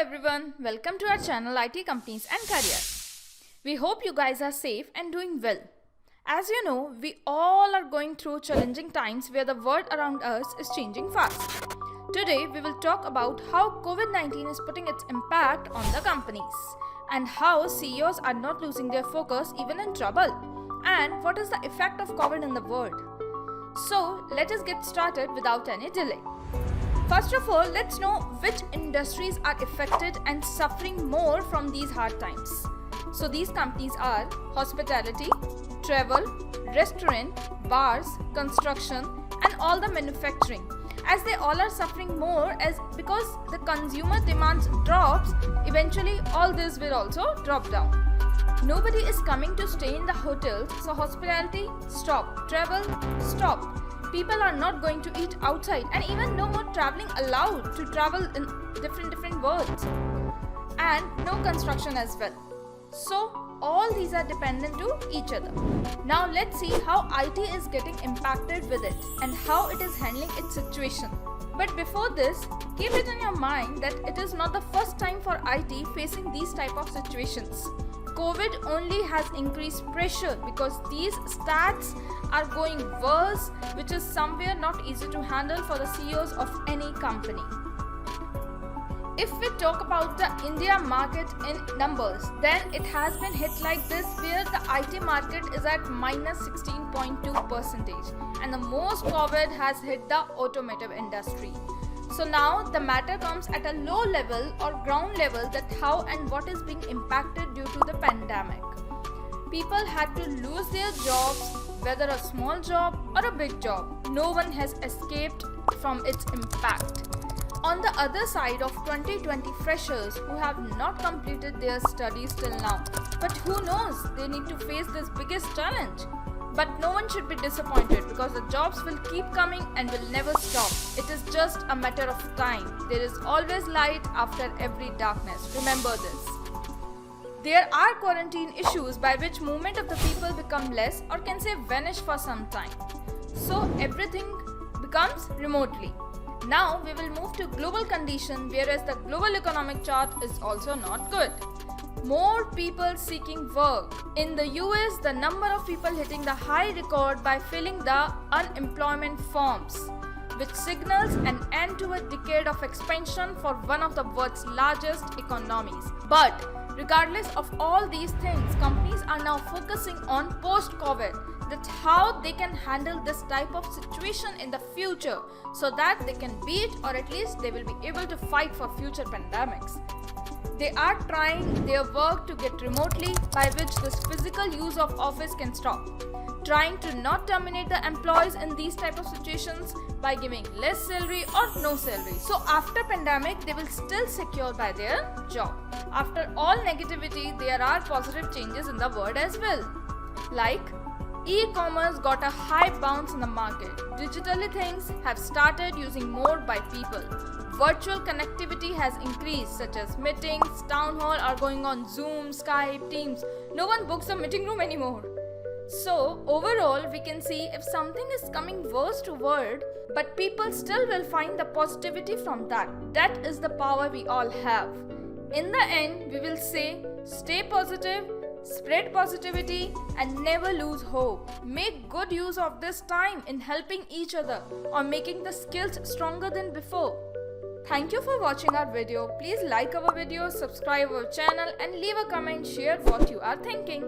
everyone, welcome to our channel IT Companies and Career. We hope you guys are safe and doing well. As you know, we all are going through challenging times where the world around us is changing fast. Today we will talk about how COVID-19 is putting its impact on the companies and how CEOs are not losing their focus even in trouble, and what is the effect of COVID in the world. So let us get started without any delay. First of all, let's know which industries are affected and suffering more from these hard times. So these companies are hospitality, travel, restaurant, bars, construction and all the manufacturing, as they all are suffering more because the consumer demands drops. Eventually all this will also drop down. Nobody is coming to stay in the hotels, so hospitality stop, travel stop. People are not going to eat outside, and even no more traveling allowed to travel in different worlds, and no construction as well. So all these are dependent to each other. Now let's see how IT is getting impacted with it and how it is handling its situation. But before this, keep it in your mind that it is not the first time for IT facing these type of situations. COVID only has increased pressure because these stats are going worse, which is somewhere not easy to handle for the CEOs of any company. If we talk about the India market in numbers, then it has been hit like this, where the IT market is at minus 16.2%, and the most COVID has hit the automotive industry. So now the matter comes at a low level or ground level, that how and what is being impacted due to the pandemic. People had to lose their jobs, whether a small job or a big job. No one has escaped from its impact. On the other side of 2020 freshers who have not completed their studies till now, but who knows, they need to face this biggest challenge. But no one should be disappointed because the jobs will keep coming and will never stop. It is just a matter of time. There is always light after every darkness. Remember this. There are quarantine issues by which movement of the people become less, or can say vanish for some time. So everything becomes remotely. Now we will move to global condition, whereas the global economic chart is also not good. More people seeking work. In the US, the number of people hitting the high record by filling the unemployment forms, which signals an end to a decade of expansion for one of the world's largest economies. But regardless of all these things, companies are now focusing on post-COVID, that how they can handle this type of situation in the future so that they can beat, or at least they will be able to fight for future pandemics. They are trying their work to get remotely, by which this physical use of office can stop. Trying to not terminate the employees in these type of situations by giving less salary or no salary. So after pandemic, they will still secure by their job. After all negativity, there are positive changes in the world as well. Like e-commerce got a high bounce in the market. Digitally things have started using more by people. Virtual connectivity has increased, such as meetings, town hall are going on Zoom, Skype, Teams. No one books a meeting room anymore. So overall, we can see if something is coming worse to world, but people still will find the positivity from that. That is the power we all have. In the end, we will say, stay positive, spread positivity and never lose hope. Make good use of this time in helping each other or making the skills stronger than before. Thank you for watching our video. Please like our video, subscribe our channel and leave a comment, share what you are thinking.